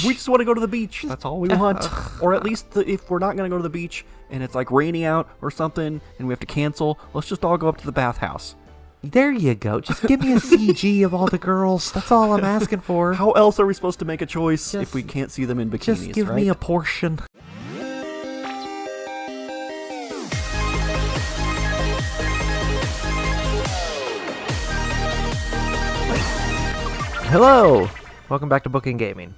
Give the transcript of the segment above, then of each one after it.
We just want to go to the beach. That's all we want. Or at least if we're not going to go to the beach and it's like raining out or something and we have to cancel, let's just all go up to the bathhouse. There you go. Just give me a CG of all the girls. That's all I'm asking for. How else are we supposed to make a choice if we can't see them in bikinis, Just give me a portion. Hello! Welcome back to Bookend Gaming.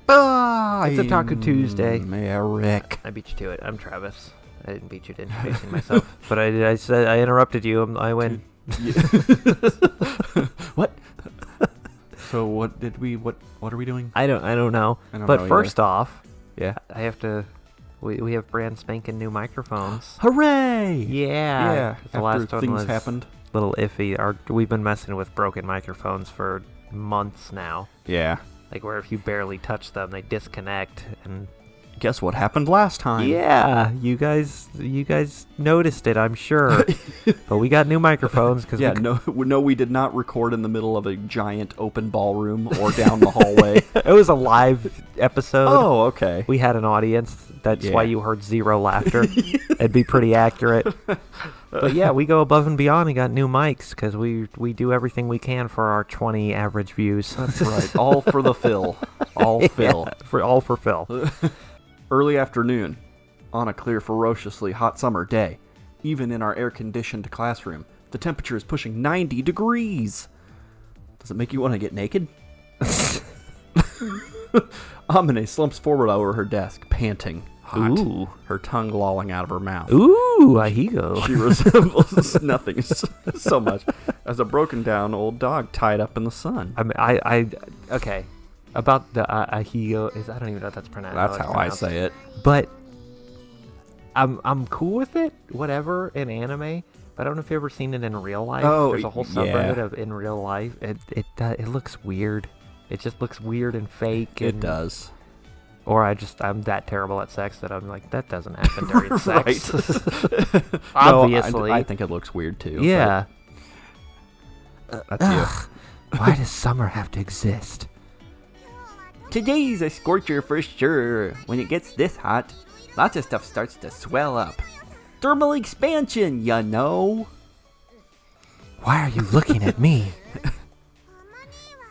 It's Otaku Tuesday. Eric. I beat you to it. I'm Travis. I didn't beat you to introducing myself. But I said I interrupted you. I win. What? So what are we doing? I don't know. But know first off, yeah, I have to. We have brand spanking new microphones. Hooray! Yeah. The last after one things was happened. A little iffy. We've been messing with broken microphones for months now. Yeah. Like where if you barely touch them, they disconnect. And guess what happened last time? Yeah, you guys noticed it, I'm sure. But we got new microphones because we did not record in the middle of a giant open ballroom or down the hallway. It was a live episode. Oh, okay. We had an audience. That's why you heard zero laughter. It'd be pretty accurate. But yeah, we go above and beyond and got new mics because we do everything we can for our 20 average views. That's right. All for the fill. All fill. All for Phil. Early afternoon, on a clear, ferociously hot summer day, even in our air-conditioned classroom, the temperature is pushing 90 degrees. Does it make you want to get naked? Amine slumps forward over her desk, panting, hot, her tongue lolling out of her mouth. Ooh, ahigo. She resembles nothing so much as a broken-down old dog tied up in the sun. Okay. About the ahigo I don't even know if that's pronounced. That's how I say it. But I'm cool with it, whatever, in anime. But I don't know if you've ever seen it in real life. Oh, there's a whole subreddit of in real life. It looks weird. It just looks weird and fake. It does. Or I'm that terrible at sex that I'm like, that doesn't happen during sex. Obviously. No, I think it looks weird too. Yeah. That's you. Why does summer have to exist? Today's a scorcher for sure. When it gets this hot, lots of stuff starts to swell up. Thermal expansion, you know. Why are you looking at me?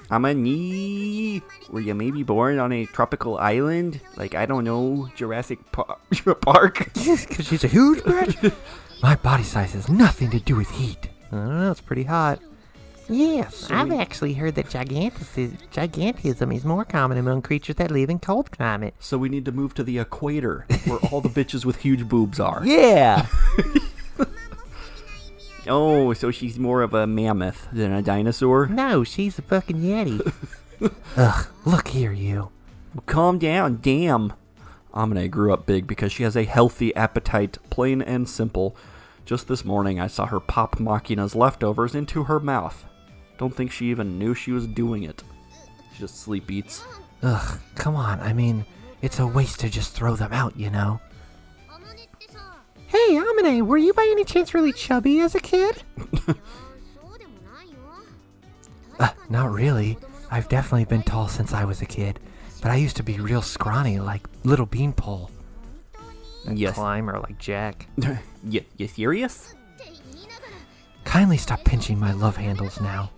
I'm a knee. Were you maybe born on a tropical island? Like, I don't know, Jurassic Park? Because she's a huge bitch? My body size has nothing to do with heat. I don't know, it's pretty hot. Yes, I've actually heard that gigantism is more common among creatures that live in cold climate. So we need to move to the equator, where all the bitches with huge boobs are. Yeah! Oh, so she's more of a mammoth than a dinosaur? No, she's a fucking yeti. Ugh, look here, you. Calm down, damn. Amine grew up big because she has a healthy appetite, plain and simple. Just this morning, I saw her pop Machina's leftovers into her mouth. Don't think she even knew she was doing it. She just sleep eats. Ugh, come on. I mean, it's a waste to just throw them out, you know? Hey, Amine, were you by any chance really chubby as a kid? Not really. I've definitely been tall since I was a kid. But I used to be real scrawny, like Little Beanpole. Yes. Climber like Jack. You serious? Kindly stop pinching my love handles now.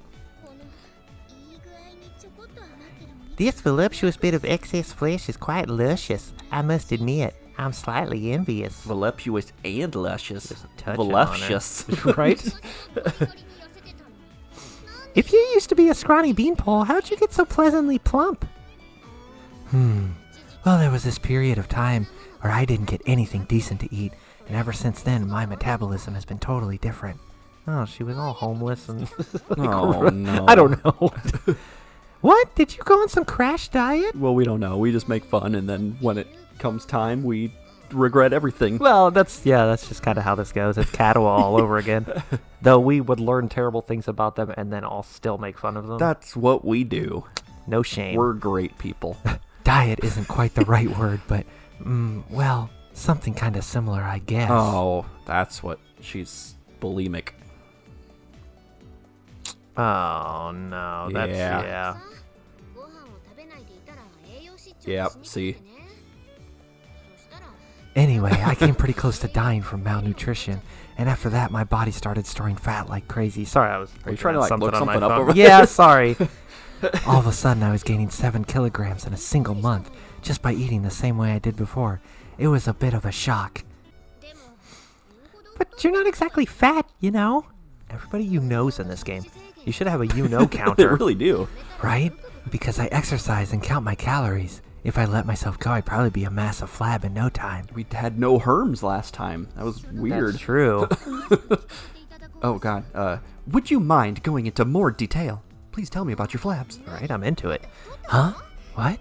This voluptuous bit of excess flesh is quite luscious. I must admit, I'm slightly envious. Voluptuous and luscious. Voluptuous, right? If you used to be a scrawny beanpole, how'd you get so pleasantly plump? Well, there was this period of time where I didn't get anything decent to eat, and ever since then, my metabolism has been totally different. Oh, she was all homeless and... Oh, no. I don't know. What? Did you go on some crash diet? Well, we don't know. We just make fun, and then when it comes time, we regret everything. Well, that's just kind of how this goes. It's cattle all over again. Though we would learn terrible things about them, and then I'll still make fun of them. That's what we do. No shame. We're great people. Diet isn't quite the right word, but, well, something kind of similar, I guess. Oh, that's what she's bulimic. Oh, no. That's, yeah. Yeah, see. Anyway, I came pretty close to dying from malnutrition, and after that, my body started storing fat like crazy. Sorry, I was. Are you trying to like look on something my up phone. over Yeah, sorry. All of a sudden, I was gaining 7 kilograms in a single month just by eating the same way I did before. It was a bit of a shock. But you're not exactly fat, you know. Everybody you know's in this game. You should have a you-know They counter. really do. Right? Because I exercise and count my calories. If I let myself go, I'd probably be a massive flab in no time. We had no herms last time. That was weird. That's true. Oh, God. Would you mind going into more detail? Please tell me about your flabs. All right, I'm into it. Huh? What?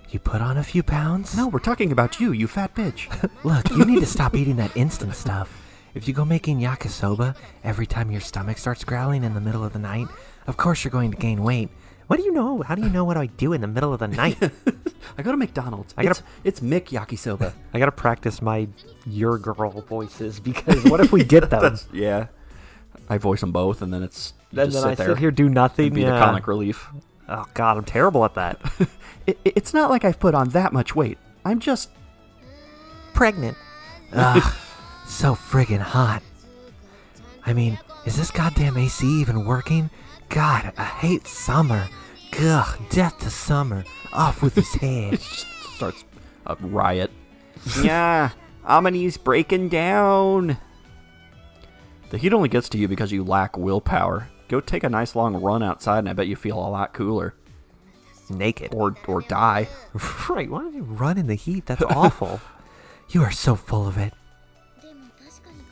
You put on a few pounds? No, we're talking about you fat bitch. Look, you need to stop eating that instant stuff. If you go making yakisoba every time your stomach starts growling in the middle of the night, of course you're going to gain weight. What do you know? How do you know what I do in the middle of the night? I go to McDonald's. I gotta- It's Mick Yakisoba. I gotta practice my your girl voices because what if we get them? Yeah. I voice them both, and then it's Then just I sit there sit here do nothing. and be the comic relief. Oh God, I'm terrible at that. It's not like I've put on that much weight. I'm just Pregnant. Ugh, so friggin' hot. I mean, is this goddamn AC even working? God, I hate summer. Ugh, death to summer. Off with his head. starts a riot. Yeah, Amani's breaking down. The heat only gets to you because you lack willpower. Go take a nice long run outside, and I bet you feel a lot cooler. Naked. Or die. Right, why don't you run in the heat? That's awful. You are so full of it.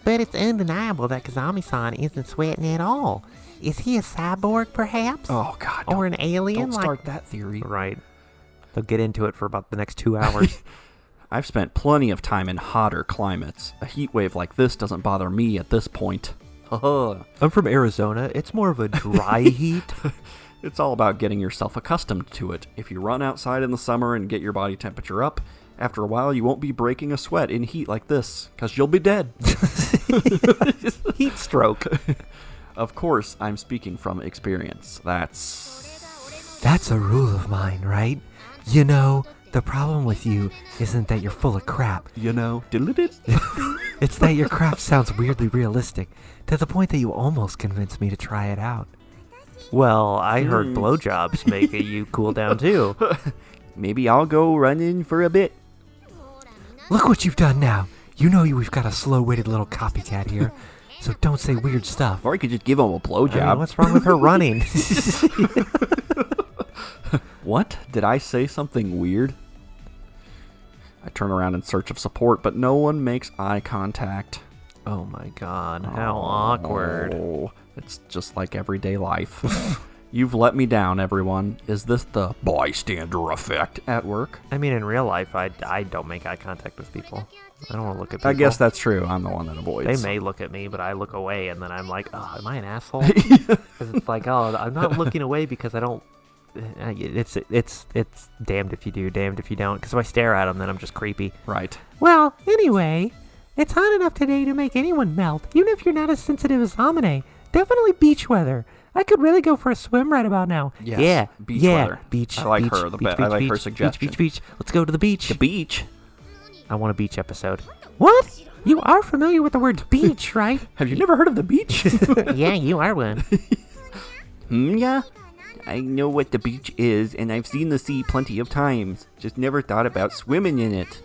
But it's undeniable that Kazami-san isn't sweating at all. Is he a cyborg, perhaps? Oh, God. Or an alien? Don't start that theory. Right. They'll get into it for about the next 2 hours. I've spent plenty of time in hotter climates. A heat wave like this doesn't bother me at this point. I'm from Arizona. It's more of a dry heat. It's all about getting yourself accustomed to it. If you run outside in the summer and get your body temperature up, after a while you won't be breaking a sweat in heat like this, because you'll be dead. Heat stroke. Of course, I'm speaking from experience. That's That's a rule of mine, right? You know, the problem with you isn't that you're full of crap. you know, It's that your crap sounds weirdly realistic, to the point that you almost convinced me to try it out. Well, I heard blowjobs make you cool down too. Maybe I'll go running for a bit. Look what you've done now. You know we've got a slow-witted little copycat here, so don't say weird stuff. Or you could just give him a blowjob. I mean, what's wrong with her running? What? Did I say something weird? I turn around in search of support, but no one makes eye contact. Oh my God, how awkward. Oh, it's just like everyday life. You've let me down, everyone. Is this the bystander effect at work? I mean, in real life, I don't make eye contact with people. I don't want to look at people. I guess that's true. I'm the one that avoids. They may look at me, but I look away, and then I'm like, oh, am I an asshole? Because it's like, oh, I'm not looking away because I don't... It's damned if you do, damned if you don't. Because if I stare at them, then I'm just creepy. Right. Well, anyway, it's hot enough today to make anyone melt, even if you're not as sensitive as Amine. Definitely beach weather. I could really go for a swim right about now. Yes, Yeah, beach yeah, weather. beach. I like beach, her. beach, I like her beach, suggestion. Beach. Let's go to the beach. The beach? I want a beach episode. What? You are familiar with the word beach, right? Have you never heard of the beach? Yeah, you are one. Yeah. I know what the beach is, and I've seen the sea plenty of times. Just never thought about swimming in it.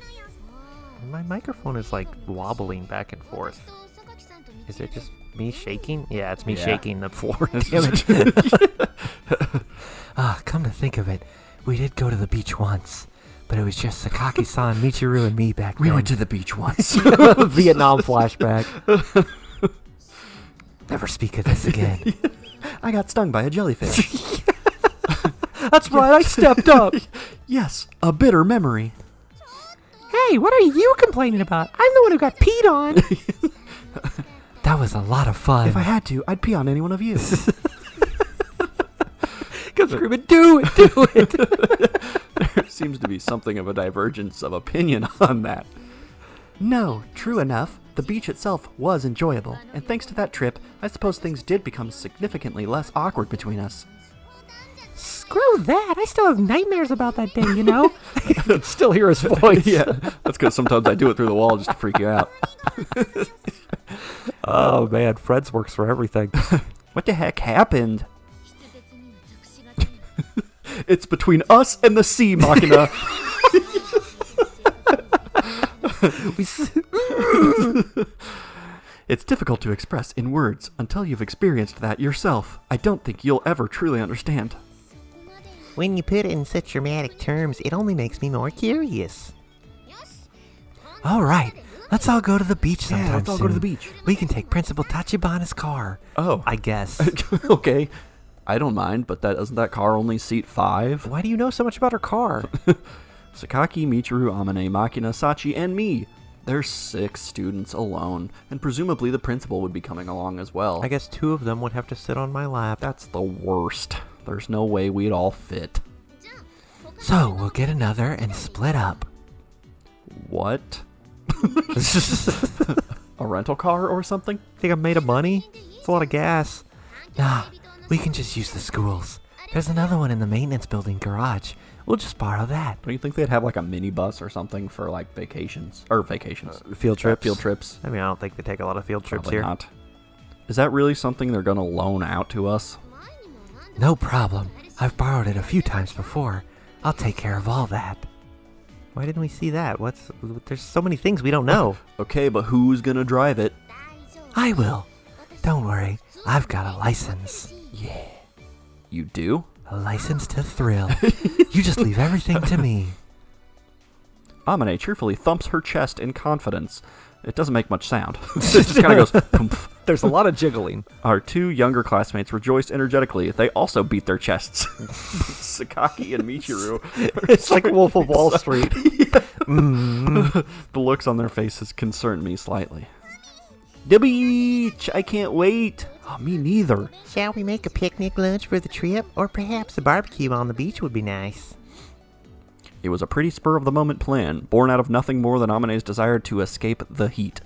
My microphone is like wobbling back and forth. Is it just me shaking? Yeah, it's me shaking the floor. Damn it. Come to think of it, we did go to the beach once, but it was just Sakaki-san, Michiru, and me back then. We went to the beach once. Vietnam flashback. Never speak of this again. I got stung by a jellyfish. That's right, I stepped up. Yes, a bitter memory. Hey, what are you complaining about? I'm the one who got peed on. That was a lot of fun. If I had to, I'd pee on any one of you. Go screaming, do it. There seems to be something of a divergence of opinion on that. No, true enough. The beach itself was enjoyable, and thanks to that trip, I suppose things did become significantly less awkward between us. screw that. I still have nightmares about that day, you know? I can still hear his voice. Yeah, that's because sometimes I do it through the wall just to freak you out. Oh, man. Fred's works for everything. What the heck happened? It's between us and the sea, Machina. It's difficult to express in words until you've experienced that yourself. I don't think you'll ever truly understand. When you put it in such dramatic terms, it only makes me more curious. All right, let's all go to the beach sometime let's all go to the beach. We can take Principal Tachibana's car. Oh. I guess. Okay. I don't mind, but doesn't that car only seat 5? Why do you know so much about her car? Sakaki, Michiru, Amane, Machina, Sachi, and me. There's 6 students alone, and presumably the principal would be coming along as well. I guess 2 of them would have to sit on my lap. That's the worst. There's no way we'd all fit. So, we'll get another and split up. What? A rental car or something? Think I'm made of money? It's a lot of gas. Nah, we can just use the school's. There's another one in the maintenance building garage. We'll just borrow that. Don't you think they'd have like a minibus or something for like vacations? Or vacations. Field trips? Field trips. I mean, I don't think they take a lot of field trips Probably here. Not. Is that really something they're going to loan out to us? No problem. I've borrowed it a few times before. I'll take care of all that. Why didn't we see that? There's so many things we don't know. Okay, but who's going to drive it? I will. Don't worry. I've got a license. Yeah. You do? A license to thrill. You just leave everything to me. Amane cheerfully thumps her chest in confidence. It doesn't make much sound. It just kind of goes, poomph. There's a lot of jiggling. Our 2 younger classmates rejoiced energetically. They also beat their chests. Sakaki and Michiru. It's like Wolf of Wall Street. The looks on their faces concern me slightly. The beach! I can't wait! Oh, me neither. Shall we make a picnic lunch for the trip? Or perhaps a barbecue on the beach would be nice. It was a pretty spur-of-the-moment plan, born out of nothing more than Amane's desire to escape the heat.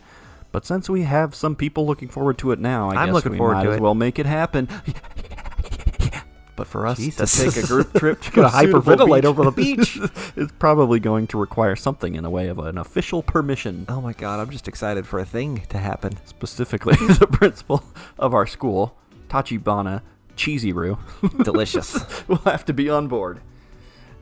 But since we have some people looking forward to it now, I guess we might as well make it happen. But for us to take a group trip to a hyperventilate over the beach, it's probably going to require something in the way of an official permission. Oh my god, I'm just excited for a thing to happen. Specifically, the principal of our school, Tachibana Cheez E, delicious, will have to be on board.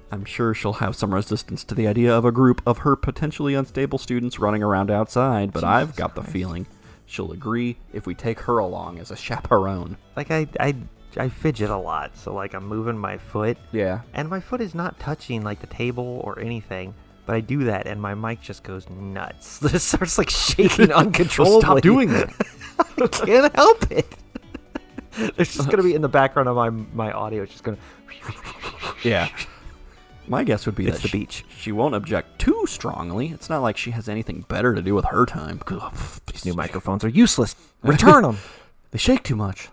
I'm sure she'll have some resistance to the idea of a group of her potentially unstable students running around outside, but I've got the feeling she'll agree if we take her along as a chaperone. Like, I fidget a lot, so like I'm moving my foot. Yeah. And my foot is not touching like the table or anything, but I do that and my mic just goes nuts. It starts like shaking uncontrollably. Stop doing that. I can't help it. It's just going to be in the background of my audio. It's just going to... Yeah. My guess would be it's that the beach. She won't object too strongly. It's not like she has anything better to do with her time. These new microphones are useless. Return them. They shake too much.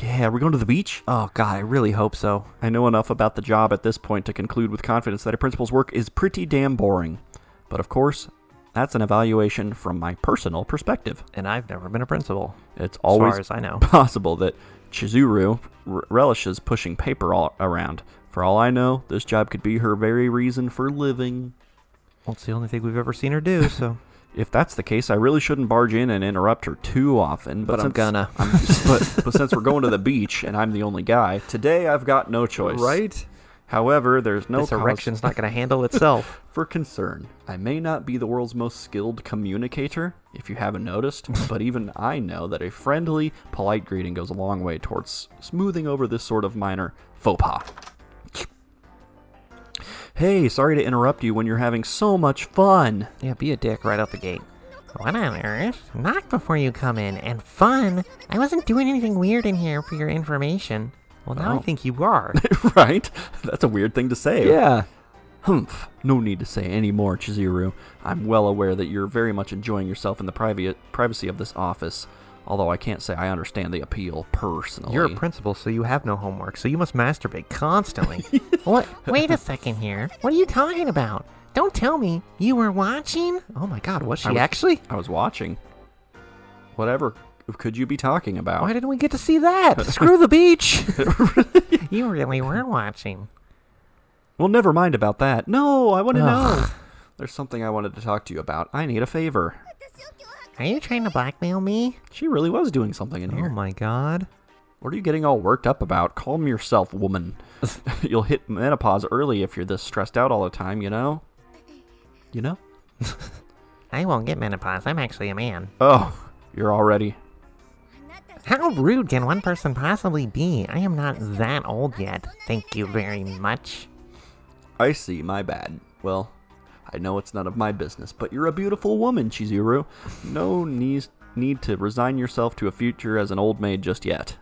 Yeah, are we going to the beach? Oh, God, I really hope so. I know enough about the job at this point to conclude with confidence that a principal's work is pretty damn boring. But of course, that's an evaluation from my personal perspective. And I've never been a principal. It's always as far as I know. possible that Chizuru relishes pushing paper all around. For all I know, this job could be her very reason for living. Well, it's the only thing we've ever seen her do, so... If that's the case, I really shouldn't barge in and interrupt her too often. But I'm gonna. But since we're going to the beach and I'm the only guy, today I've got no choice. Right? However, there's no This erection's not going to handle itself. for concern. I may not be the world's most skilled communicator, if you haven't noticed, but even I know that a friendly, polite greeting goes a long way towards smoothing over this sort of minor faux pas. Hey, sorry to interrupt you when you're having so much fun. Yeah, be a dick right out the gate. What on earth? Knock before you come in. And fun? I wasn't doing anything weird in here for your information. Well, now I think you are. Right? That's a weird thing to say. Yeah. Humph. No need to say any more, Chizuru. I'm well aware that you're very much enjoying yourself in the privacy of this office. Although I can't say I understand the appeal personally. You're a principal, so you have no homework, so you must masturbate constantly. What? Wait a second here. What are you talking about? Don't tell me you were watching? Oh my god, was she actually? I was watching. Whatever could you be talking about? Why didn't we get to see that? Screw the beach. You really were watching. Well, never mind about that. No, I want to know. There's something I wanted to talk to you about. I need a favor. Are you trying to blackmail me? She really was doing something in here. Oh my god. What are you getting all worked up about? Calm yourself, woman. You'll hit menopause early if you're this stressed out all the time, you know? You know? I won't get menopause. I'm actually a man. Oh, you're already... How rude can one person possibly be? I am not that old yet. Thank you very much. I see, my bad. Well, I know it's none of my business, but you're a beautiful woman, Chizuru. No need to resign yourself to a future as an old maid just yet.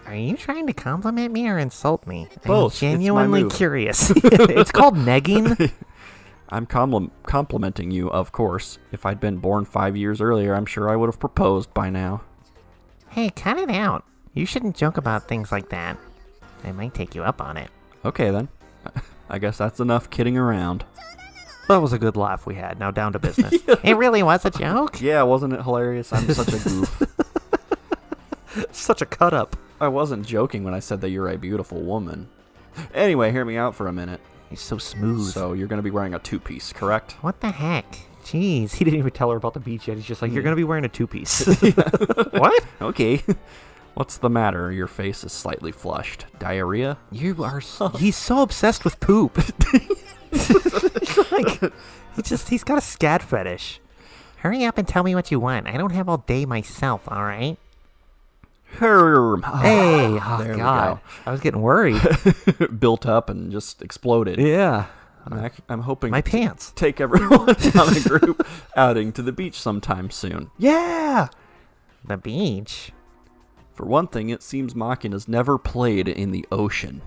Are you trying to compliment me or insult me? Both. I'm genuinely It's my move. curious. It's called negging. I'm complimenting you, of course. If I'd been born 5 years earlier, I'm sure I would have proposed by now. Hey, cut it out. You shouldn't joke about things like that. I might take you up on it. Okay, then. I guess that's enough kidding around. That was a good laugh we had. Now down to business. It really was a joke? Yeah, wasn't it hilarious? I'm such a goof. Such a cut-up. I wasn't joking when I said that you're a beautiful woman. Anyway, hear me out for a minute. He's so smooth. So you're going to be wearing a two-piece, correct? What the heck? Jeez, he didn't even tell her about the beach yet. He's just like, you're going to be wearing a two-piece. What? Okay. What's the matter? Your face is slightly flushed. Diarrhea? You are he's so obsessed with poop. Like, he's got a scat fetish. Hurry up and tell me what you want. I don't have all day myself, all right? Hey, Oh, there we God. I was getting worried. Built up and just exploded. Yeah. I'm hoping My pants. take everyone on a group outing to the beach sometime soon. Yeah! The beach? For one thing, it seems Machina's never played in the ocean.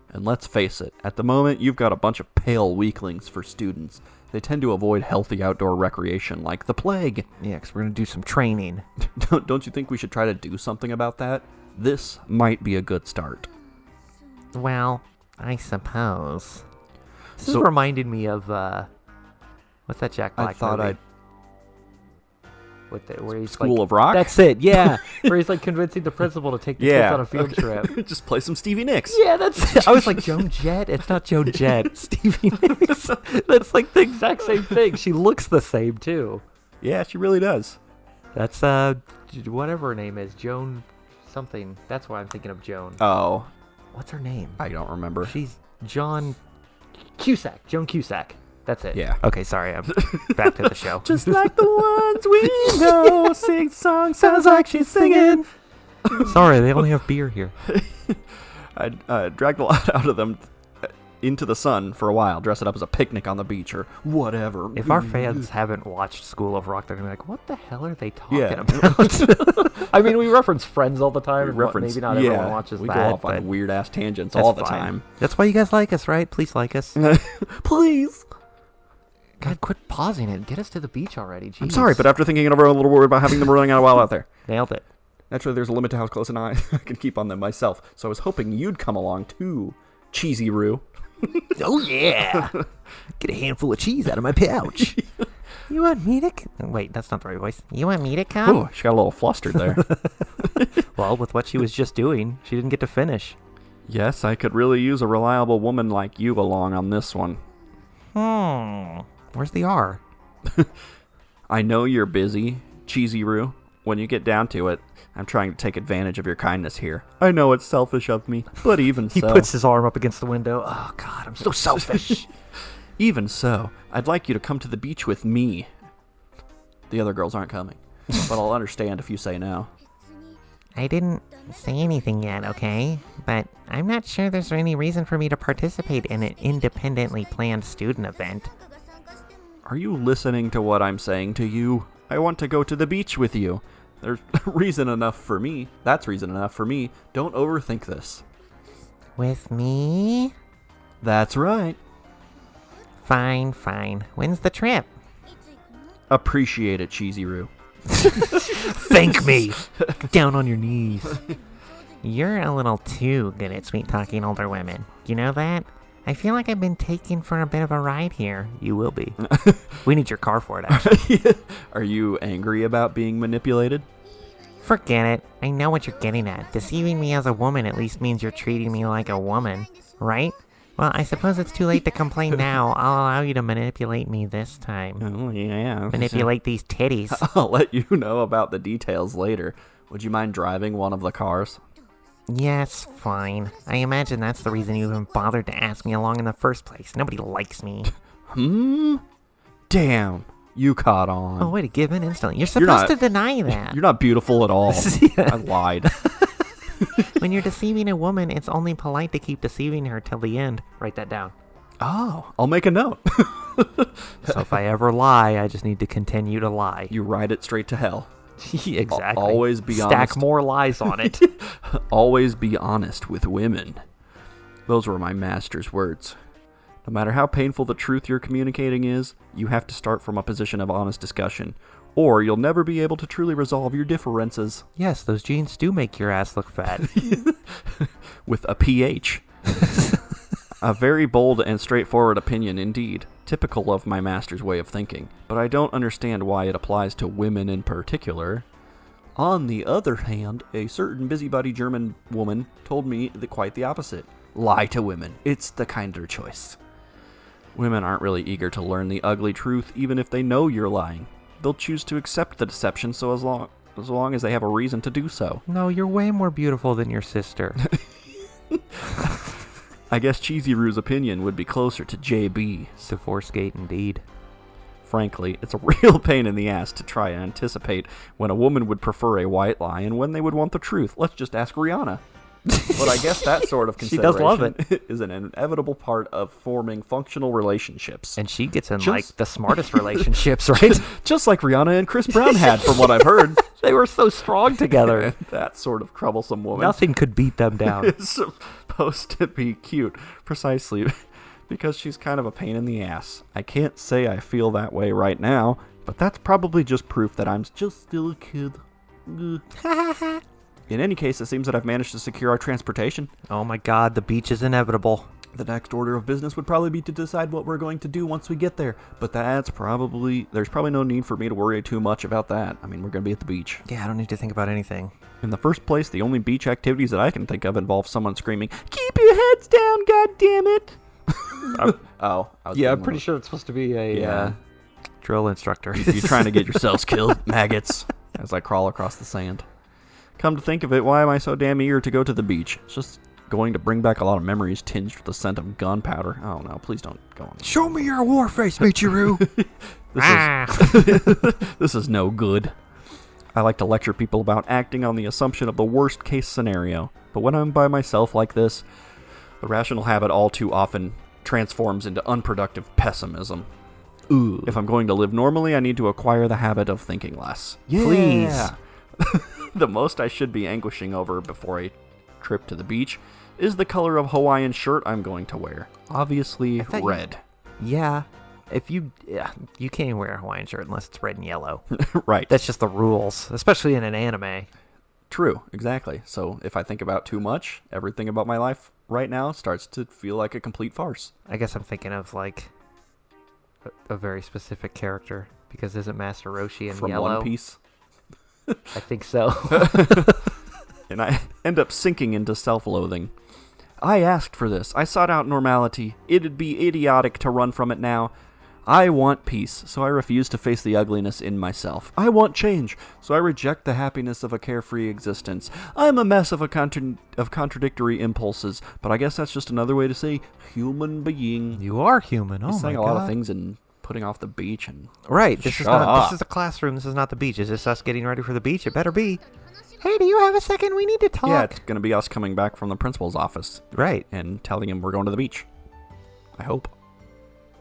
And let's face it, at the moment, you've got a bunch of pale weaklings for students. They tend to avoid healthy outdoor recreation like the plague. Yeah, because we're going to do some training. Don't you think we should try to do something about that? This might be a good start. Well, I suppose. This is reminding me of, what's that Jack Black I thought movie? I'd... Where he's School like, of Rock? That's it, yeah. Where he's like convincing the principal to take the kids on a field trip. Just play some Stevie Nicks. Yeah, that's it. I was like, Joan Jett? It's not Joan Jett. Stevie Nicks. That's like the exact same thing. She looks the same, too. Yeah, she really does. That's, whatever her name is. Joan something. That's why I'm thinking of Joan. Oh. What's her name? I don't remember. She's John Cusack. Joan Cusack. That's it. Yeah. Okay, sorry. I'm back to the show. Just like the ones we know, sing song, sounds like she's singing. Sorry, they only have beer here. I dragged a lot out of them into the sun for a while, dress it up as a picnic on the beach or whatever. If our fans haven't watched School of Rock, they're going to be like, what the hell are they talking Yeah. about? I mean, we reference Friends all the time. and Reference, maybe not everyone watches we that. go off but on weird-ass tangents that's all the fine. time. That's why you guys like us, right? Please like us. Please. God, quit pausing it. Get us to the beach already. Jeez. I'm sorry, but after thinking it over, I'm a little worried about having them running out a while out there. Nailed it. Naturally, there's a limit to how close an eye I can keep on them myself, so I was hoping you'd come along too, Cheez E. Oh, yeah. Get a handful of cheese out of my pouch. You want me to... Wait, that's not the right voice. You want me to come? Oh, she got a little flustered there. Well, with what she was just doing, she didn't get to finish. Yes, I could really use a reliable woman like you along on this one. Where's the R? I know you're busy, Cheez E. When you get down to it, I'm trying to take advantage of your kindness here. I know it's selfish of me, but even He so... puts his arm up against the window. Oh, God, I'm so selfish. Even so, I'd like you to come to the beach with me. The other girls aren't coming, but I'll understand if you say no. I didn't say anything yet, okay? But I'm not sure there's any reason for me to participate in an independently planned student event. Are you listening to what I'm saying to you? I want to go to the beach with you. There's reason enough for me. That's reason enough for me. Don't overthink this. With me? That's right. Fine, fine. When's the trip? Appreciate it, Cheez E. Thank me! Down on your knees. You're a little too good at sweet-talking older women. You know that? I feel like I've been taken for a bit of a ride here. You will be. We need your car for it, actually. Are you angry about being manipulated? Forget it. I know what you're getting at. Deceiving me as a woman at least means you're treating me like a woman, right? Well, I suppose it's too late to complain now. I'll allow you to manipulate me this time. Oh, yeah. Manipulate these titties. I'll let you know about the details later. Would you mind driving one of the cars? Yes, fine. I imagine that's the reason you even bothered to ask me along in the first place. Nobody likes me. Damn. You caught on. Oh, way to give in instantly. You're supposed to deny that. You're not beautiful at all. I lied. When you're deceiving a woman, it's only polite to keep deceiving her till the end. Write that down. Oh, I'll make a note. So if I ever lie, I just need to continue to lie. You ride it straight to hell. Exactly. Always be honest. Stack more lies on it. Always be honest with women. Those were my master's words. No matter how painful the truth you're communicating is, you have to start from a position of honest discussion, or you'll never be able to truly resolve your differences. Yes, those jeans do make your ass look fat. With a PH. A very bold and straightforward opinion indeed, typical of my master's way of thinking, but I don't understand why it applies to women in particular. On the other hand, a certain busybody German woman told me quite the opposite. Lie to women. It's the kinder choice. Women aren't really eager to learn the ugly truth, even if they know you're lying. They'll choose to accept the deception so as long as they have a reason to do so. No, you're way more beautiful than your sister. I guess Cheez E's opinion would be closer to JB. Divorcegate indeed. Frankly, it's a real pain in the ass to try and anticipate when a woman would prefer a white lie and when they would want the truth. Let's just ask Rihanna. But I guess that sort of She does love consideration is an inevitable part of forming functional relationships. And she gets in, like, the smartest relationships, right? Just like Rihanna and Chris Brown had, from what I've heard. They were so strong together. That sort of troublesome woman Nothing could beat them down. is supposed to be cute, precisely because she's kind of a pain in the ass. I can't say I feel that way right now, but that's probably just proof that I'm just still a kid. In any case, it seems that I've managed to secure our transportation. Oh my god, the beach is inevitable. The next order of business would probably be to decide what we're going to do once we get there, but there's probably no need for me to worry too much about that. I mean, we're going to be at the beach. Yeah, I don't need to think about anything. In the first place, the only beach activities that I can think of involve someone screaming, "Keep your heads down, goddammit!" I'm pretty sure it's supposed to be a drill instructor. You're trying to get yourselves killed, maggots, as I crawl across the sand. Come to think of it, why am I so damn eager to go to the beach? It's just going to bring back a lot of memories tinged with the scent of gunpowder. Oh no, please don't go on. Show me your war face, Michiru! This is no good. I like to lecture people about acting on the assumption of the worst case scenario, but when I'm by myself like this, the rational habit all too often transforms into unproductive pessimism. Ooh. If I'm going to live normally, I need to acquire the habit of thinking less. Yeah. Please. The most I should be anguishing over before a trip to the beach is the color of Hawaiian shirt I'm going to wear. Obviously, red. You can't even wear a Hawaiian shirt unless it's red and yellow. Right. That's just the rules, especially in an anime. True, exactly. So if I think about too much, everything about my life right now starts to feel like a complete farce. I guess I'm thinking of, like, a very specific character, because isn't Master Roshi in From yellow? One Piece. I think so. And I end up sinking into self-loathing. I asked for this. I sought out normality. It'd be idiotic to run from it now. I want peace, so I refuse to face the ugliness in myself. I want change, so I reject the happiness of a carefree existence. I'm a mess of contradictory impulses, but I guess that's just another way to say human being. You are human. Oh my god. He's saying a lot of things and putting off the beach and right. This is a classroom. This is not the beach. Is this us getting ready for the beach? It better be. Hey, do you have a second? We need to talk. Yeah, it's going to be us coming back from the principal's office. Right. And telling him we're going to the beach. I hope.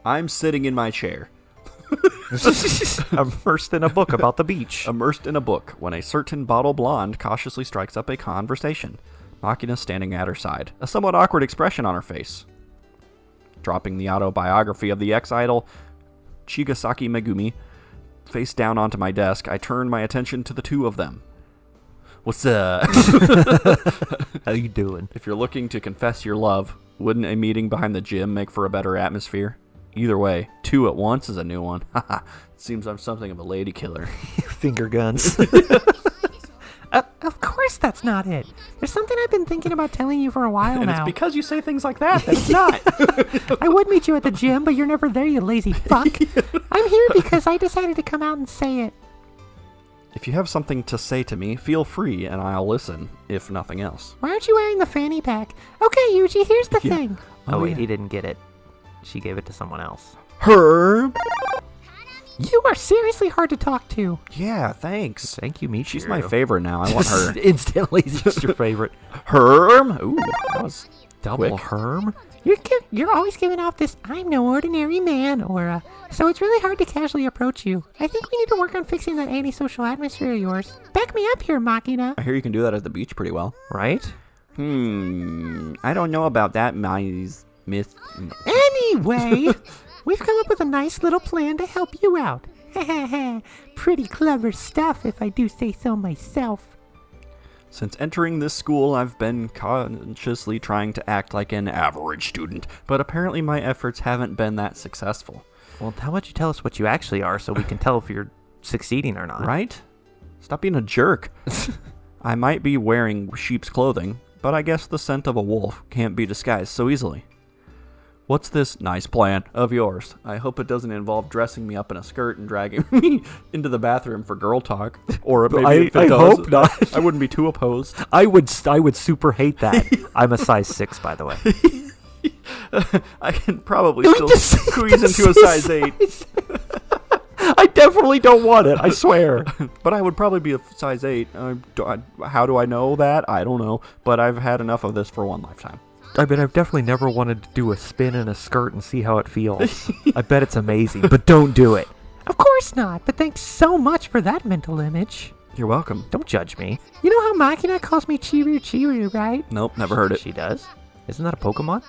I'm sitting in my chair. Immersed in a book about the beach. Immersed in a book when a certain bottle blonde cautiously strikes up a conversation. Makina standing at her side, a somewhat awkward expression on her face. Dropping the autobiography of the ex-idol Chigasaki Megumi face down onto my desk, I turn my attention to the two of them. What's up? How you doing? If you're looking to confess your love, wouldn't a meeting behind the gym make for a better atmosphere? Either way, two at once is a new one. Haha, seems I'm something of a lady killer. Finger guns. Of course that's not it. There's something I've been thinking about telling you for a while And now. it's because you say things like that it's not. I would meet you at the gym, but you're never there, you lazy fuck. I'm here because I decided to come out and say it. If you have something to say to me, feel free, and I'll listen, if nothing else. Why aren't you wearing the fanny pack? Okay, Yuji, here's the thing. Oh, wait, yeah. he didn't get it. She gave it to someone else. Herb? You are seriously hard to talk to. Yeah, thanks. Thank you, Michiru. She's my favorite now. I want her. Instantly, she's your favorite. Herm? Ooh, that was Double quick. Herm? You're always giving off this I'm no ordinary man aura, so it's really hard to casually approach you. I think we need to work on fixing that antisocial atmosphere of yours. Back me up here, Machina. I hear you can do that at the beach pretty well. Right? I don't know about that, Miss. Anyway, we've come up with a nice little plan to help you out. Pretty clever stuff, if I do say so myself. Since entering this school, I've been consciously trying to act like an average student, but apparently my efforts haven't been that successful. Well, how about you tell us what you actually are so we can tell if you're succeeding or not? Right? Stop being a jerk. I might be wearing sheep's clothing, but I guess the scent of a wolf can't be disguised so easily. What's this nice plan of yours? I hope it doesn't involve dressing me up in a skirt and dragging me into the bathroom for girl talk. Or maybe if it I does, hope not. I wouldn't be too opposed. I would super hate that. I'm a size 6, by the way. I can probably still squeeze into a size 8. I definitely don't want it, I swear. But I would probably be a size 8. How do I know that? I don't know. But I've had enough of this for one lifetime. I mean, I've definitely never wanted to do a spin in a skirt and see how it feels. I bet it's amazing, but don't do it. Of course not, but thanks so much for that mental image. You're welcome. Don't judge me. You know how Machina calls me Chiru, right? Nope, never heard it. She does? Isn't that a Pokemon?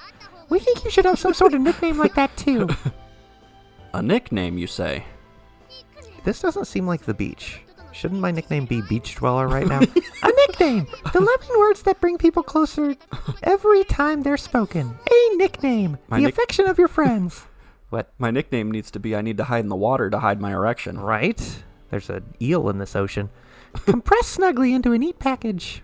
We think you should have some sort of nickname like that too. A nickname, you say? This doesn't seem like the beach. Shouldn't my nickname be Beach Dweller right now? A nickname! The loving words that bring people closer every time they're spoken. A nickname! The affection of your friends. What? My nickname needs to be I need to hide in the water to hide my erection. Right? There's an eel in this ocean. Compressed snugly into a neat package.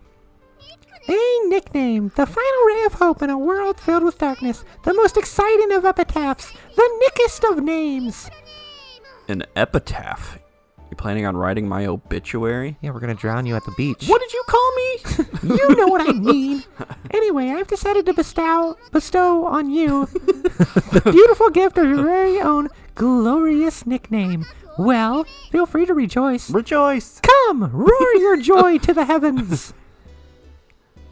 A nickname! The final ray of hope in a world filled with darkness. The most exciting of epitaphs. The nickest of names. An epitaph? You planning on writing my obituary? Yeah, we're gonna drown you at the beach. What did you call me? You know what I mean. Anyway, I've decided to bestow on you the beautiful gift of your very own glorious nickname. Well, feel free to rejoice. Rejoice! Come, roar your joy to the heavens.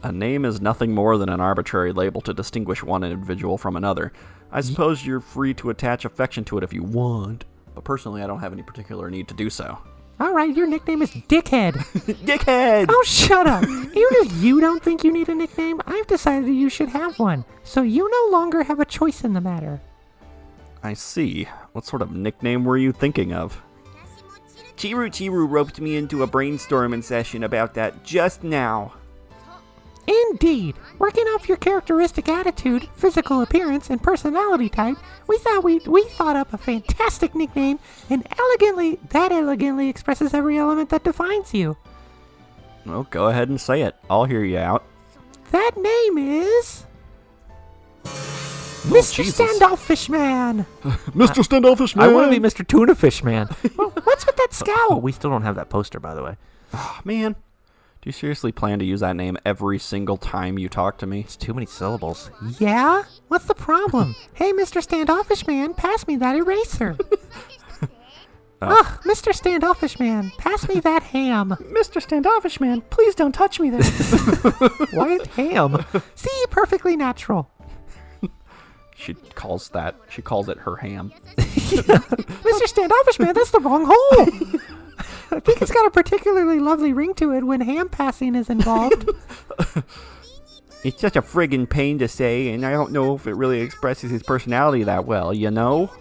A name is nothing more than an arbitrary label to distinguish one individual from another. I suppose you're free to attach affection to it if you want, but personally I don't have any particular need to do so. All right, your nickname is Dickhead. Dickhead! Oh, shut up. Even if you don't think you need a nickname, I've decided you should have one. So you no longer have a choice in the matter. I see. What sort of nickname were you thinking of? Chiru roped me into a brainstorming session about that just now. Indeed. Working off your characteristic attitude, physical appearance, and personality type, we thought up a fantastic nickname and elegantly expresses every element that defines you. Well, go ahead and say it. I'll hear you out. That name is Mr. Jesus. Standoffish Man. Mr. Standoffish Man! I want to be Mr. Tuna Fish Man. Well, what's with that Oh, scowl? we still don't have that poster, by the way. Oh, man. Do you seriously plan to use that name every single time you talk to me? It's too many syllables. Yeah? What's the problem? Hey, Mr. Standoffish Man, pass me that eraser. Ugh, Mr. Standoffish Man, pass me that ham. Mr. Standoffish Man, please don't touch me there. Why ham? See, perfectly natural. She calls it her ham. Mr. Standoffish Man, that's the wrong hole. I think it's got a particularly lovely ring to it when ham passing is involved. It's such a friggin' pain to say, and I don't know if it really expresses his personality that well, you know?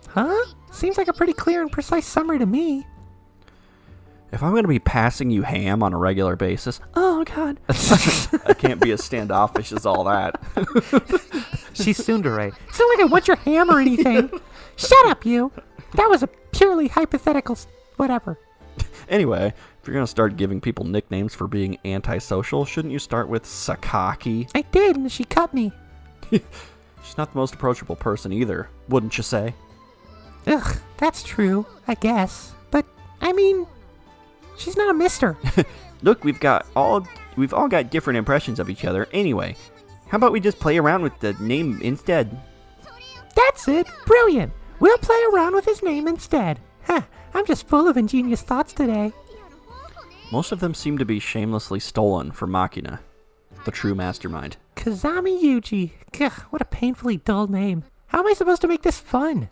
Huh? Seems like a pretty clear and precise summary to me. If I'm going to be passing you ham on a regular basis, oh god, I can't be as standoffish as all that. She's tsundere. It's not like I want your ham or anything. Shut up, you. That was a purely hypothetical whatever. Anyway, if you're going to start giving people nicknames for being antisocial, shouldn't you start with Sakaki? I did, and she cut me. She's not the most approachable person either, wouldn't you say? Ugh, that's true, I guess. But, I mean, she's not a mister. Look, we've all got different impressions of each other. Anyway, how about we just play around with the name instead? That's it. Brilliant. We'll play around with his name instead. Huh, I'm just full of ingenious thoughts today. Most of them seem to be shamelessly stolen from Machina, the true mastermind. Kazami Yuji. Gah, what a painfully dull name. How am I supposed to make this fun?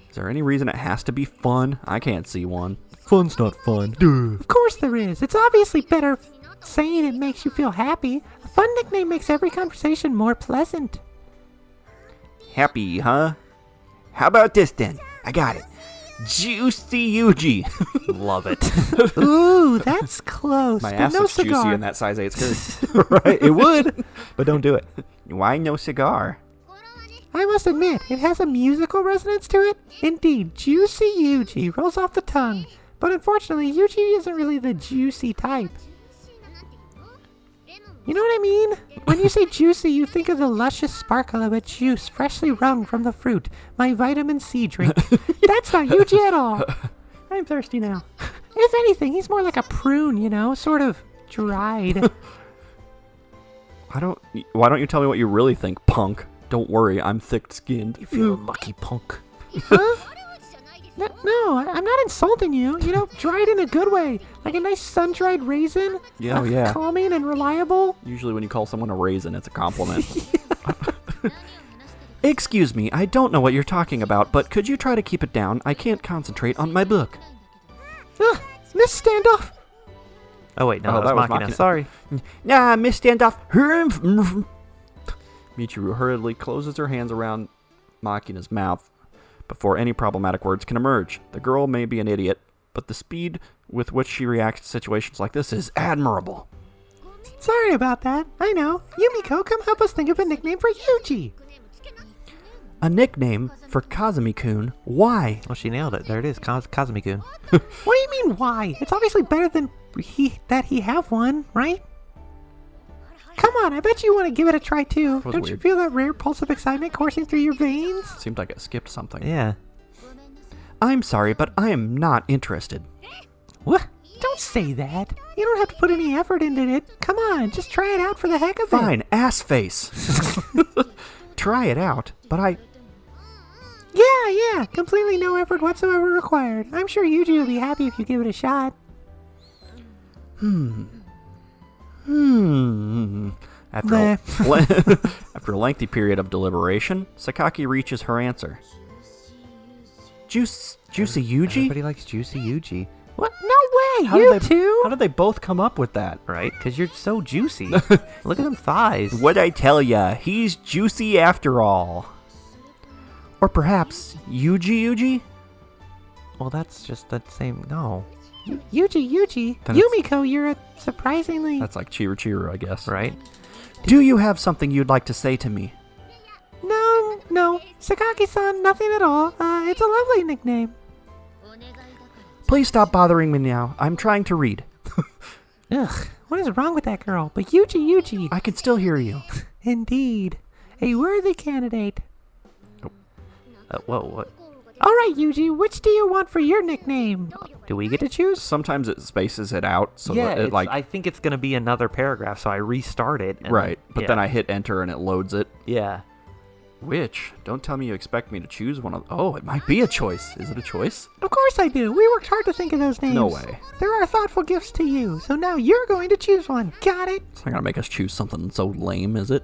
Is there any reason it has to be fun? I can't see one. Fun's not fun. Duh. Of course there is. It's obviously better saying it makes you feel happy. A fun nickname makes every conversation more pleasant. Happy, huh? How about this then? I got it. Juicy Yuji. Love it. Ooh, that's close. My but ass no looks cigar. juicy in that size 8 skirt. Right? It would, but don't do it. Why no cigar? I must admit, it has a musical resonance to it. Indeed, Juicy Yuji rolls off the tongue. But unfortunately, Yuji isn't really the juicy type. You know what I mean? When you say juicy, you think of the luscious sparkle of a juice freshly wrung from the fruit, my vitamin C drink. That's not Yuji at all. I'm thirsty now. If anything, he's more like a prune, you know, sort of dried. Why don't you tell me what you really think, punk? Don't worry, I'm thick-skinned. You feel lucky, punk. Huh? No, I'm not insulting you. You know, dried in a good way. Like a nice sun-dried raisin. Yeah, yeah. Calming and reliable. Usually when you call someone a raisin, it's a compliment. Excuse me, I don't know what you're talking about, but could you try to keep it down? I can't concentrate on my book. Miss Standoff. Oh, wait, no, Oh, that was Machina. Sorry. Nah, Miss Standoff. Michiru hurriedly closes her hands around Machina's mouth before any problematic words can emerge. The girl may be an idiot, but the speed with which she reacts to situations like this is admirable. Sorry about that. I know. Yumiko, come help us think of a nickname for Yuji. A nickname for Kazumi-kun? Why? Well, she nailed it. There it is, Kazumi-kun. What do you mean, why? It's obviously better than he have one, right? Come on, I bet you want to give it a try too. was Don't you weird. feel that rare pulse of excitement coursing through your veins? Seemed like it skipped something. Yeah. I'm sorry, but I am not interested. What? Don't say that. You don't have to put any effort into it. Come on, just try it out for the heck of it. Fine, ass face. Try it out, but Yeah, completely no effort whatsoever required. I'm sure Yuji will be happy if you give it a shot. After after a lengthy period of deliberation, Sakaki reaches her answer. Juicy Yuji? Everybody likes Juicy Yuji. What? No way, you two? How did they both come up with that? Right? Because you're so juicy. Look at them thighs. What'd I tell ya? He's juicy after all. Or perhaps Yuji? Well, that's just the same. No. Yuji. Then it's- Yumiko, you're a surprisingly... That's like Chiru, I guess. Right? Do you have something you'd like to say to me? No. Sakaki-san, nothing at all. It's a lovely nickname. Please stop bothering me now. I'm trying to read. Ugh, what is wrong with that girl? But Yuji. I can still hear you. Indeed. A worthy candidate. What? All right, Yuji, which do you want for your nickname? Do we get to choose? Sometimes it spaces it out, so Yeah, that it like I think it's going to be another paragraph, so I restart it. And right. But yeah. then I hit enter and it loads it. Yeah. Which? Don't tell me you expect me to choose one of... Oh, it might be a choice. Is it a choice? Of course I do. We worked hard to think of those names. No way. There are thoughtful gifts to you, so now you're going to choose one. Got it? It's not going to make us choose something so lame, is it?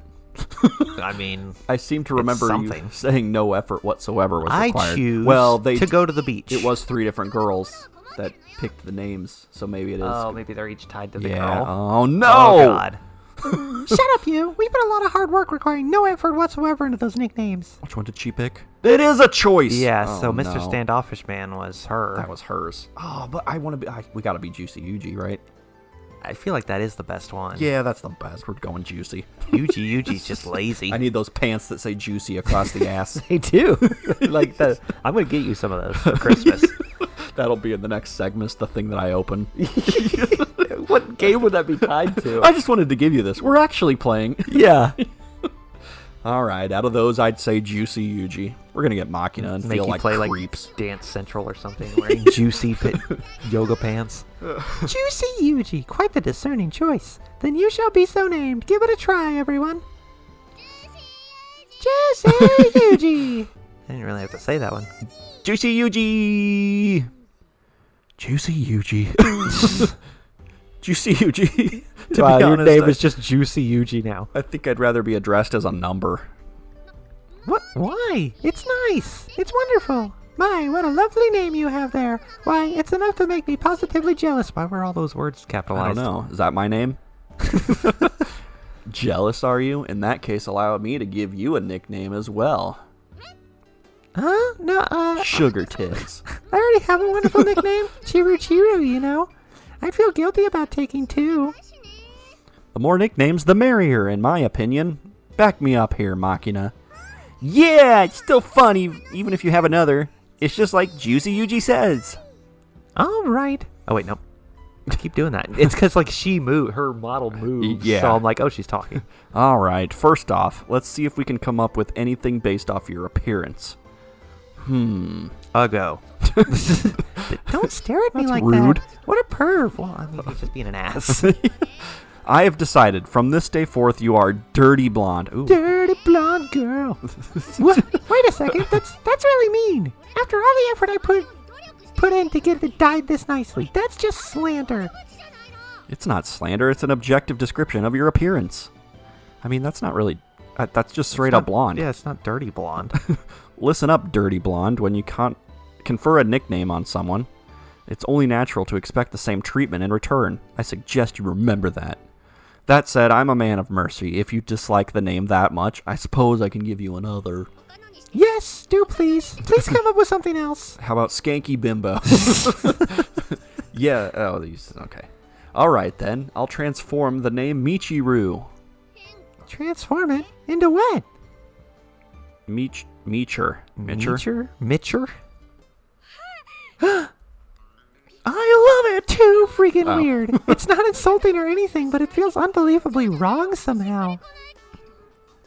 I mean, I seem to remember you something. saying no effort whatsoever was I required. choose well, to go to the beach. It was 3 different girls that picked the names, so maybe it is. Oh, maybe they're each tied to the yeah. girl. Oh, no! Oh, God. Shut up, you. We put a lot of hard work requiring no effort whatsoever into those nicknames. Which one did she pick? It is a choice! Yeah, Oh, so Mr. no. Standoffish Man was her. That was hers. Oh, but I want to be... we got to be Juicy Yuji, right? I feel like that is the best one. Yeah, that's the best. We're going Juicy. Yuji's just lazy. I need those pants that say Juicy across the ass. They do. Like I'm going to get you some of those for Christmas. That'll be in the next segment, the thing that I open. What game would that be tied to? I just wanted to give you this. We're actually playing. Yeah. All right, out of those, I'd say Juicy Yuji. We're going to get Machina and Make feel you like play creeps. like Dance Central or something, wearing juicy yoga pants. Juicy Yuji, quite the discerning choice. Then you shall be so named. Give it a try, everyone. Juicy Yuji. I didn't really have to say that one. Juicy Yuji! Juicy Yuji. Juicy Yuji. To Wow, be your honest, name is just Juicy Yuji now. I think I'd rather be addressed as a number. What? Why? It's nice. It's wonderful. My, what a lovely name you have there. Why, it's enough to make me positively jealous. Why were all those words I capitalized? don't know. Is that my name? Jealous, are you? In that case, allow me to give you a nickname as well. Huh? No, Sugar Tits. I already have a wonderful nickname. Chiru, you know. I'd feel guilty about taking two. The more nicknames, the merrier, in my opinion. Back me up here, Machina. Yeah, it's still fun, even if you have another. It's just like Juicy Yuji says. All right. Oh, wait, no. Keep doing that. It's because, like, her model moves. Yeah. So I'm like, oh, she's talking. All right, first off, let's see if we can come up with anything based off your appearance. I'll go. Don't stare at me That's like rude. that. What a perv. Well, I mean, he's just being an ass. I have decided from this day forth you are dirty blonde. Ooh. Dirty blonde girl. What? Wait a second. That's really mean. After all the effort I put in to get it dyed this nicely, that's just slander. It's not slander, it's an objective description of your appearance. I mean, that's not really... that's just straight up blonde. Yeah, it's not dirty blonde. Listen up, dirty blonde. When you confer a nickname on someone, it's only natural to expect the same treatment in return. I suggest you remember that. That said, I'm a man of mercy. If you dislike the name that much, I suppose I can give you another. Yes, do please. Please come up with something else. How about Skanky Bimbo? Yeah, oh, these, okay. Alright then, I'll transform the name Michiru. Transform it into what? Meecher. Mitcher? I love it. Too freaking Oh. weird. It's not insulting or anything, but it feels unbelievably wrong somehow.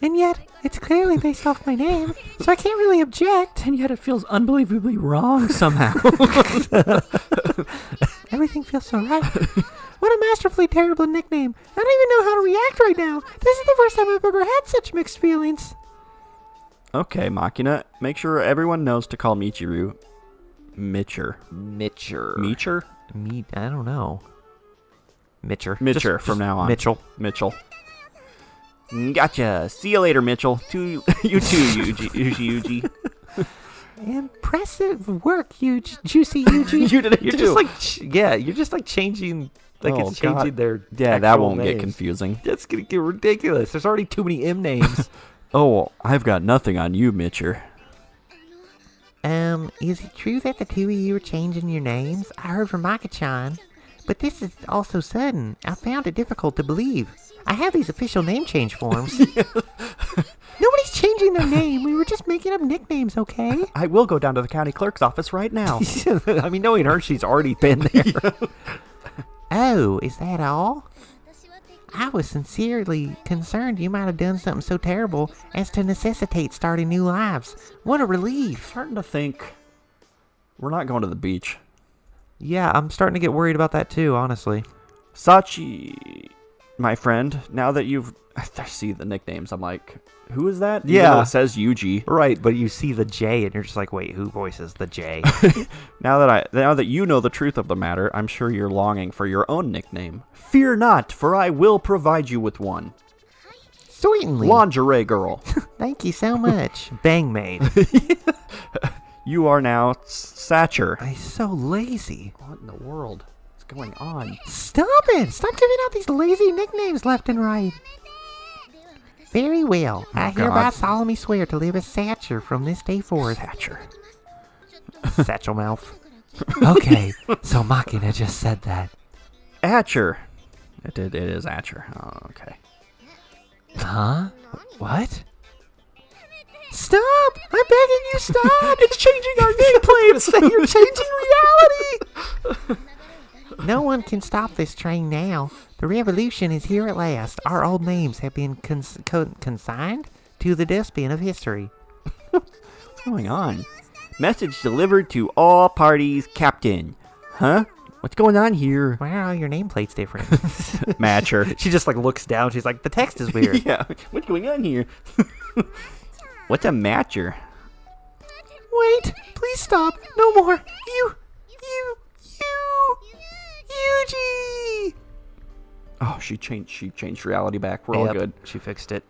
And yet, it's clearly based off my name, so I can't really object. And yet it feels unbelievably wrong somehow. Everything feels so right. What a masterfully terrible nickname. I don't even know how to react right now. This is the first time I've ever had such mixed feelings. Okay, Machina, make sure everyone knows to call Michiru Mitcher. Mitcher. Meecher? I don't know. Mitcher. Mitcher from now on. Mitchell. Mitchell. Gotcha. See you later, Mitchell. You too, Yuji. Impressive work, Juicy Yuji. You did it You're too. just like, you're just like changing, like Oh, it's changing God. their Yeah, that actual won't get names. confusing. That's gonna get ridiculous. There's already too many M names. Oh, I've got nothing on you, Mitcher. Is it true that the two of you are changing your names? I heard from Maka-chan. But this is all so sudden. I found it difficult to believe. I have these official name change forms. Nobody's changing their name. We were just making up nicknames, okay? I will go down to the county clerk's office right now. I mean, knowing her, she's already been there. Oh, is that all? I was sincerely concerned you might have done something so terrible as to necessitate starting new lives. What a relief. Starting to think we're not going to the beach. Yeah, I'm starting to get worried about that too, honestly. Sachi, my friend, now that you've... I see the nicknames, I'm like, who is that? Even Yeah. though it says Yuji. Right, but you see the J and you're just like, wait, who voices the J? Now that you know the truth of the matter, I'm sure you're longing for your own nickname. Fear not, for I will provide you with one. Certainly. Lingerie girl. Thank you so much. Bang maid. You are now Satcher. He's so lazy. What in the world is going on? Stop it! Stop giving out these lazy nicknames left and right. Very well. I hereby God. solemnly swear to live as Satcher from this day forth. Satcher. Satchel mouth. Okay, so Machina just said that. Atcher. It is Atcher. Oh, okay. Huh? What? Stop! I'm begging you, stop! It's changing our nameplates! You're changing reality! one can stop this train now. The revolution is here at last. Our old names have been consigned to the dustbin of history. What's going on? Message delivered to all parties, Captain. Huh? What's going on here? Why are all your nameplates different? Matcher. She just like looks down. She's like, the text is weird. Yeah. What's going on here? What's a matcher? Wait, please stop. No more. Yuji! Oh, she changed reality back. We're all Yep, good. She fixed it.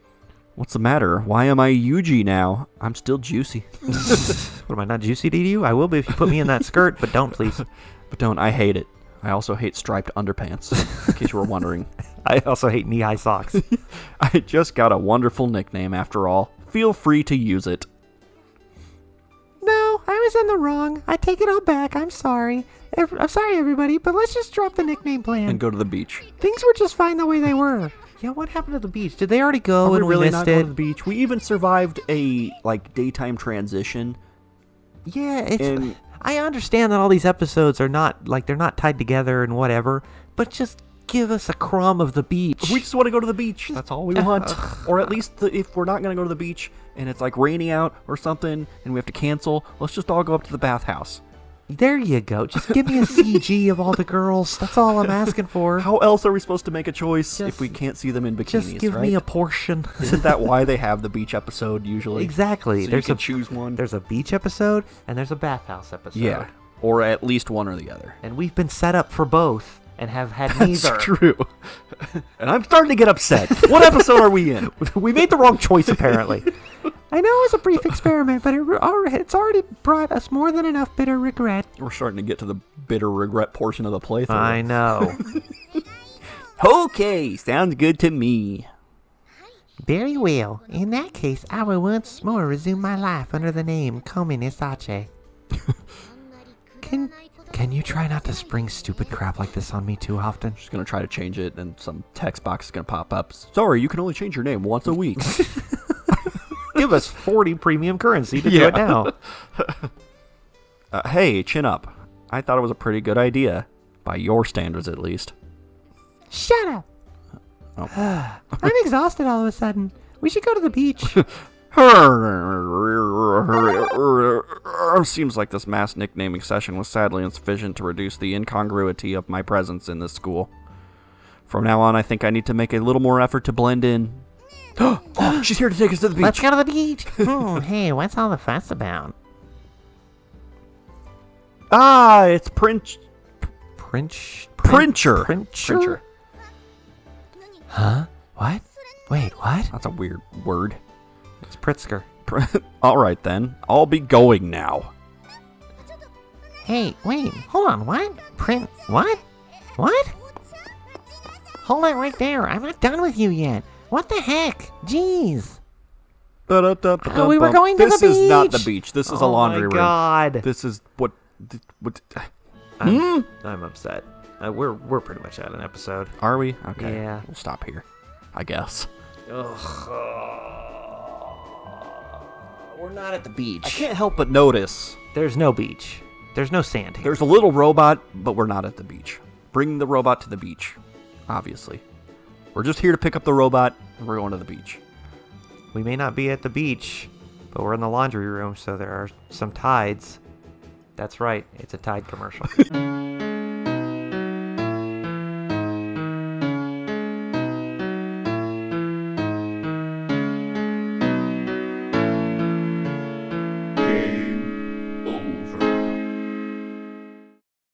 What's the matter? Why am I Yuji now? I'm still juicy. What, am I not juicy to you? I will be if you put me in that skirt, but don't, please. But don't. I hate it. I also hate striped underpants, in case you were wondering. I also hate knee-high socks. I just got a wonderful nickname after all. Feel free to use it. No, I was in the wrong. I take it all back. I'm sorry. I'm sorry, everybody, but let's just drop the nickname plan. And go to the beach. Things were just fine the way they were. Yeah, what happened to the beach? Did they already go Are we and we really missed not going it? to the beach? We even survived a daytime transition. Yeah, it's. And I understand that all these episodes are not they're not tied together and whatever, but just give us a crumb of the beach. we just want to go to the beach. That's all we want. Or at least if we're not going to go to the beach and it's like raining out or something and we have to cancel, let's just all go up to the bathhouse. There you go. Just give me a CG of all the girls. That's all I'm asking for. How else are we supposed to make a choice if we can't see them in bikinis? Just give right? me a portion. Isn't that why they have the beach episode usually? Exactly. So you can choose one. There's a beach episode and there's a bathhouse episode. Yeah. Or at least one or the other. And we've been set up for both and have had That's neither. true. And I'm starting to get upset. What episode are we in? We made the wrong choice, apparently. I know it was a brief experiment, but it's already brought us more than enough bitter regret. We're starting to get to the bitter regret portion of the playthrough. I know. Okay, sounds good to me. Very well. In that case, I will once more resume my life under the name Komi Nisache. Can you try not to spring stupid crap like this on me too often? Just gonna try to change it, and some text box is gonna pop up. Sorry, you can only change your name once a week. Give us 40 premium currency to do it now. Hey, chin up. I thought it was a pretty good idea, by your standards at least. Shut up! Oh. I'm exhausted all of a sudden. We should go to the beach. Seems like this mass nicknaming session was sadly insufficient to reduce the incongruity of my presence in this school. From now on, I think I need to make a little more effort to blend in. Oh, she's here to take us to the beach. Let's go to the beach. Hey, what's all the fuss about? Ah, it's Princher. Princher? Huh? What? Wait, what? That's a weird word. It's Pritzker. All right, then. I'll be going now. Hey, wait, hold on, what? What? What? Hold it right there, I'm not done with you yet. What the heck? Jeez. We were going to the This is not the beach. beach. This is a laundry room. God. This is what... I'm upset. We're pretty much at an episode. Are we? Okay. Yeah. We'll stop here, I guess. We're not at the beach. I can't help but notice There's no beach. There's no sand here. there's a little robot, but we're not at the beach. Bring the robot to the beach, obviously. We're just here to pick up the robot, and we're going to the beach. We may not be at the beach, but we're in the laundry room, so there are some tides. That's right. It's a Tide commercial.